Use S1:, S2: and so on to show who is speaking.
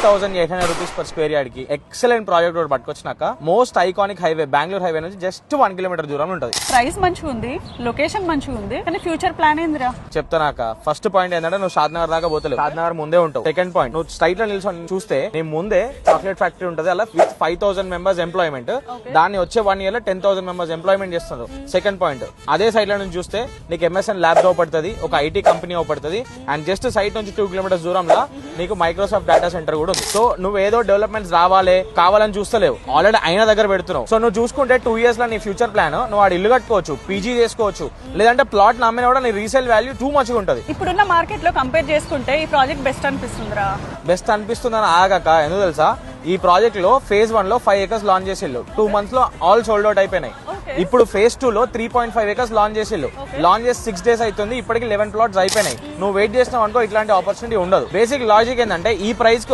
S1: 3,800 rupees per square yard కి excellent project ఒకటి పట్టుకొచ్చినాక most iconic highway Bengaluru highway నుంచి జస్ట్ 1 కిలోమీటర్ దూరం ఉంటుంది.
S2: ప్రైస్ మంచిగా ఉంది, లొకేషన్ మంచిగా ఉంది, కానీ ఫ్యూచర్ ప్లాన్ ఏందిరా?
S1: చెప్తానాక ఫస్ట్ పాయింట్ ఏంటంటే నువ్వు షాద్నగర్ దాకా పోతలేవు, షాద్నగర్ ముందే ఉంటావు. సెకండ్ పాయింట్, నువ్వు స్ట్రైట్ లో నిల్చొని చూస్తే నీ ముందే చాక్లెట్ ఫ్యాక్టరీ ఉంటుంది, అలా విత్ 5,000 members ఎంప్లాయ్మెంట్. దాన్ని వచ్చే 1 year లో 10,000 members ఎంప్లాయ్మెంట్ చేస్తున్నారు. సెకండ్ పాయింట్, అదే సైడ్ లో నుంచి చూస్తే నీకు MSN ల్యాబ్ అవుపడుతుంది, ఒక IT కంపెనీ అవుపడుతుంది. అండ్ జస్ట్ సైట్ నుంచి 2 kilometers దూరంలో నీకు మైక్రోసాఫ్ట్ డేటా సెంటర్ కూడా ఉంది. సో నువ్వు ఏదో డెవలప్మెంట్స్ కావాలని చూస్తలేవు, ఆల్రెడీ అయిన దగ్గర పెడుతున్నావు. సో నువ్వు చూసుకుంటే 2 years లో నీ ఫ్యూచర్ ప్లాన్, నువ్వు ఆడ ఇల్లు కట్టుకోవచ్చు, పీజీ చేసుకోవచ్చు, లేదంటే ప్లాట్ నమ్మినా కూడా నీ రీసేల్ వాల్యూ టూ మచ్ గా ఉంటుంది.
S2: ఇప్పుడున్న మార్కెట్ లో కంపేర్ చేసుకుంటే ఈ ప్రాజెక్ట్ బెస్ట్ అనిపిస్తుందిరా?
S1: బెస్ట్ అనిపిస్తుందని ఆగాక ఎందుకు తెలుసా, ఈ ప్రాజెక్ట్ లో phase 1 లో 5 acres లాంచ్ చేసిల్లు, 2 months లో ఆల్ సోల్డ్ అవుట్ అయిపోయినాయి. ఇప్పుడు phase 2 లో 3.5 acres లాంచ్ చేసిల్లు, లాంచ్ చేసి 6 days అవుతుంది, ఇప్పటికి 11 plots అయిపోయినాయి. నువ్వు వెయిట్ చేసినావు అనుకో ఇట్లాంటి ఆపర్చునిటీ ఉండదు. బేసిక్ లాజిక్ ఏంటంటే ఈ ప్రైస్ కి